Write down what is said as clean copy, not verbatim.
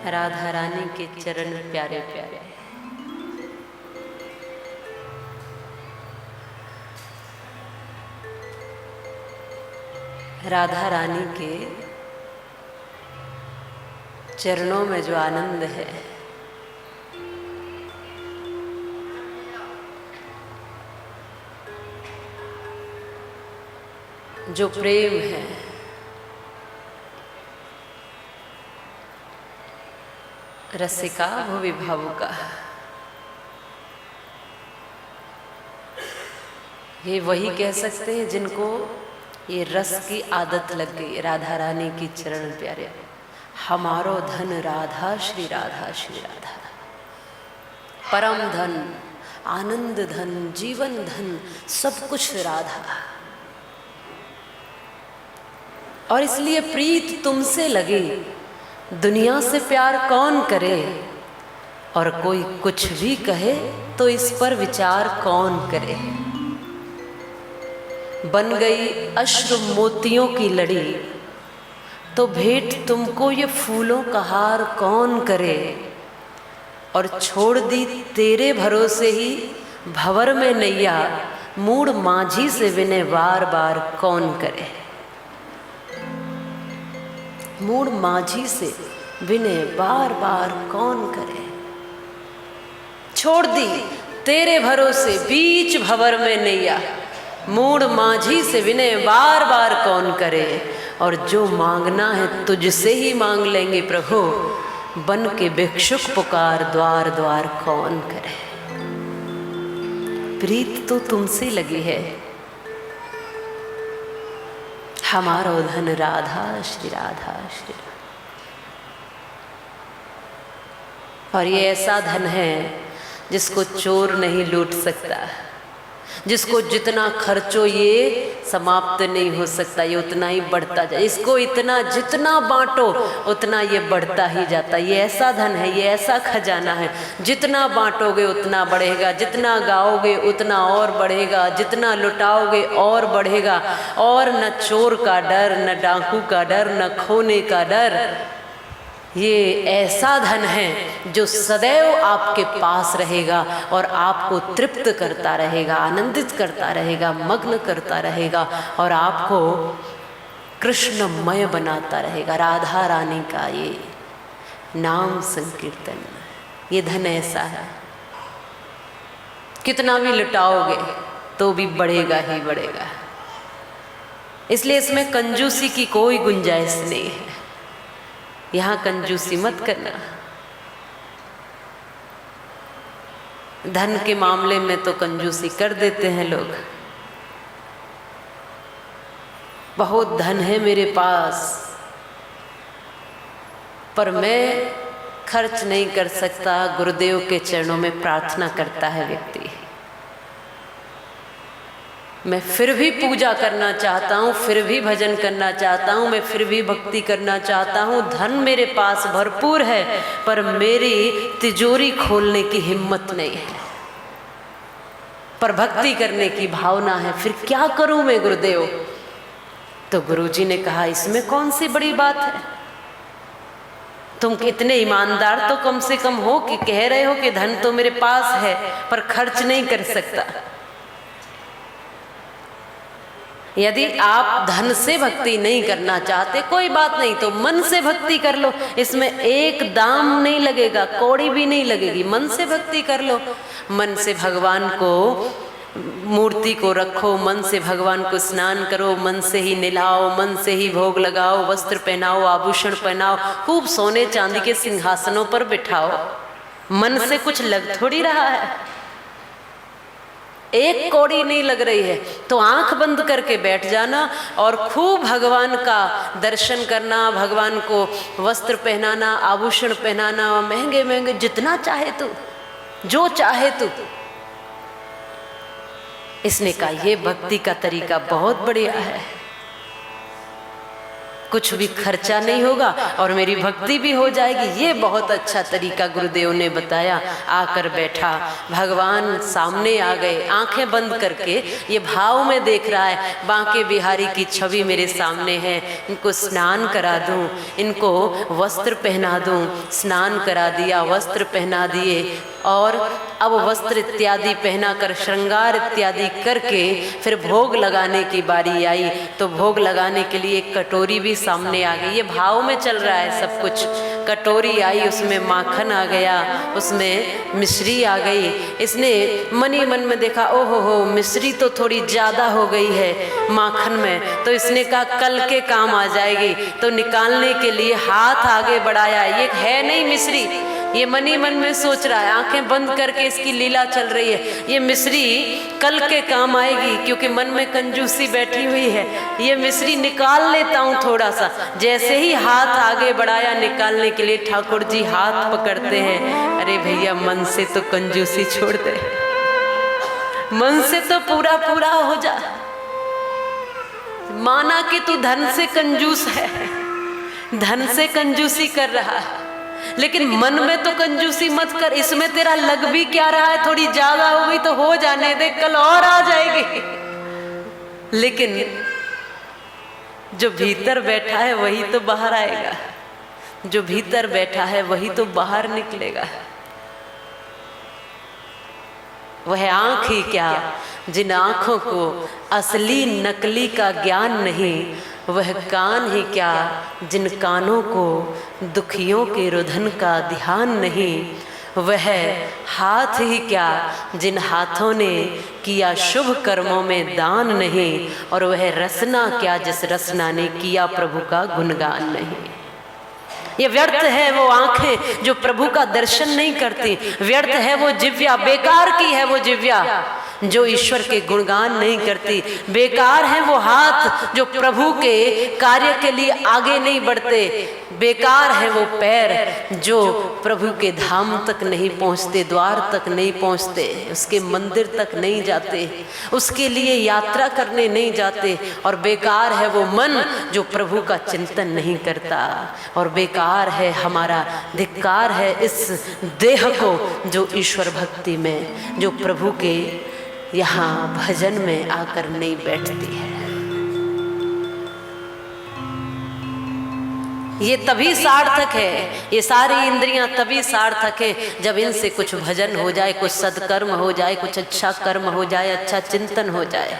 राधा रानी के चरण प्यारे प्यारे। राधा रानी के चरणों में जो आनंद है, जो प्रेम है, रसिका भुवि भावुका, ये वही कह सकते हैं जिनको ये रस की आदत लग गई। राधा रानी की चरण प्यारे, हमारो धन राधा श्री राधा श्री राधा, परम धन, आनंद धन, जीवन धन, सब कुछ राधा। और इसलिए प्रीत तुमसे लगे, दुनिया से प्यार कौन करे, और कोई कुछ भी कहे तो इस पर विचार कौन करे। बन गई अश्रु मोतियों की लड़ी, तो भेंट तुमको ये फूलों का हार कौन करे। और छोड़ दी तेरे भरोसे ही भंवर में नैया, मूड माझी से विनय बार बार कौन करे। मूड माझी से विनय बार बार कौन करे। छोड़ दी तेरे भरोसे बीच भंवर में नैया, मूड माझी से विनय बार बार कौन करे। और जो मांगना है तुझसे ही मांग लेंगे प्रभु, बन के भिक्षुक पुकार द्वार द्वार कौन करे। प्रीत तो तुमसे लगी है, हमारो धन राधा श्री राधा श्री राधा। और ये ऐसा धन है जिसको चोर नहीं लूट सकता, जिसको जितना खर्चो ये समाप्त नहीं हो सकता, ये उतना ही बढ़ता जाए। इसको इतना जितना बांटो उतना ये बढ़ता ही जाता। ये ऐसा धन है, ये ऐसा खजाना है, जितना बांटोगे उतना बढ़ेगा, जितना गाओगे उतना और बढ़ेगा, जितना लुटाओगे और बढ़ेगा। और न चोर का डर, न डाकू का डर, न खोने का डर। ये ऐसा धन है जो सदैव आपके पास रहेगा और आपको तृप्त करता रहेगा, आनंदित करता रहेगा, मग्न करता रहेगा और आपको कृष्णमय बनाता रहेगा। राधा रानी का ये नाम संकीर्तन, ये धन ऐसा है, कितना भी लुटाओगे तो भी बढ़ेगा ही बढ़ेगा। इसलिए इसमें कंजूसी की कोई गुंजाइश नहीं है। यहाँ कंजूसी मत करना। धन के मामले में तो कंजूसी कर देते हैं लोग। बहुत धन है मेरे पास, पर मैं खर्च नहीं कर सकता। गुरुदेव के चरणों में प्रार्थना करता है व्यक्ति, मैं फिर भी पूजा करना चाहता हूँ, फिर भी भजन करना चाहता हूँ, मैं फिर भी भक्ति करना चाहता हूँ। धन मेरे पास भरपूर है, पर मेरी तिजोरी खोलने की हिम्मत नहीं है, पर भक्ति करने की भावना है। फिर क्या करूँ मैं गुरुदेव? तो गुरुजी ने कहा, इसमें कौन सी बड़ी बात है। तुम इतने ईमानदार तो कम से कम हो कि कह रहे हो कि धन तो मेरे पास है पर खर्च नहीं कर सकता। यदि आप धन से भक्ति नहीं करना चाहते, कोई बात नहीं, तो मन से भक्ति कर लो। इसमें एक दाम नहीं लगेगा, कौड़ी भी नहीं लगेगी। मन से भक्ति कर लो। मन से भगवान को, मूर्ति को रखो, मन से भगवान को स्नान करो, मन से ही नहलाओ, मन से ही भोग लगाओ, वस्त्र पहनाओ, आभूषण पहनाओ, खूब सोने चांदी के सिंहासनों पर बिठाओ। मन से कुछ लग थोड़ी रहा है, एक कौड़ी नहीं लग रही है, तो आंख बंद करके बैठ जाना और खूब भगवान का दर्शन करना, भगवान को वस्त्र पहनाना, आभूषण पहनाना, महंगे महंगे, जितना चाहे तू, जो चाहे तू। इसने कहा ये भक्ति का तरीका बहुत बढ़िया है। कुछ भी खर्चा नहीं होगा और मेरी भक्ति भी हो जाएगी। ये बहुत अच्छा तरीका गुरुदेव ने बताया। आकर बैठा, भगवान सामने आ गए, आंखें बंद करके ये भाव में देख रहा है, बांके बिहारी की छवि मेरे सामने है, इनको स्नान करा दूं, इनको वस्त्र पहना दूं। स्नान करा दिया, वस्त्र पहना दिए और अब वस्त्र इत्यादि पहनाकर श्रृंगार इत्यादि करके फिर भोग लगाने की बारी आई। तो भोग लगाने के लिए एक कटोरी भी सामने आ गई। ये भाव में चल रहा है सब कुछ। कटोरी आई, उसमें माखन आ गया, उसमें मिश्री आ गई। इसने मन ही मन में देखा, ओहो हो, मिश्री तो थोड़ी ज़्यादा हो गई है माखन में। तो इसने कहा कल के काम आ जाएगी। तो निकालने के लिए हाथ आगे बढ़ाया, ये है नहीं मिश्री। ये मन ही मन में सोच रहा है, आंखें बंद करके इसकी लीला चल रही है। ये मिश्री कल के काम आएगी, क्योंकि मन में कंजूसी बैठी हुई है। ये मिश्री निकाल लेता हूँ थोड़ा सा। जैसे ही हाथ आगे बढ़ाया निकालने के लिए, ठाकुर जी हाथ पकड़ते हैं। अरे भैया, मन से तो कंजूसी छोड़ दे, मन से तो पूरा पूरा हो जा। माना कि तू धन से कंजूस है, धन से कंजूसी कर रहा है, लेकिन मन में तो कंजूसी मत कर। इसमें तेरा लग भी क्या रहा है, थोड़ी ज्यादा हो गई तो हो जाने दे, कल और आ जाएगी। लेकिन जो भीतर बैठा है वही तो बाहर आएगा, जो भीतर बैठा है वही तो बाहर निकलेगा। वह आंख ही क्या, जिन आंखों को असली नकली का ज्ञान नहीं, वह कान ही क्या, जिन कानों को दुखियों के रुदन का ध्यान नहीं, वह हाथ ही क्या, जिन हाथों ने किया शुभ कर्मों में दान नहीं, और वह रसना क्या, जिस रसना ने किया प्रभु का गुणगान नहीं। ये व्यर्थ है वो आंखें जो प्रभु का दर्शन नहीं करती, व्यर्थ है वो जिह्वा, बेकार की है वो जिह्वा जो ईश्वर के गुणगान नहीं करती, बेकार है वो हाथ जो प्रभु के कार्य के लिए आगे नहीं बढ़ते, बेकार है वो पैर जो प्रभु के धाम तक नहीं पहुंचते, द्वार तक नहीं पहुंचते, उसके मंदिर तक नहीं जाते, उसके लिए यात्रा करने नहीं जाते, और बेकार है वो मन जो प्रभु का चिंतन नहीं करता, और बेकार है हमारा, धिक्कार है इस देह को जो ईश्वर भक्ति में, जो प्रभु के यहाँ भजन में आकर नहीं बैठती है। ये तभी सार्थक है, ये सारी इंद्रियां तभी सार्थक है जब इनसे कुछ भजन हो जाए, कुछ सत्कर्म हो जाए, कुछ अच्छा कर्म हो जाए, अच्छा चिंतन हो जाए।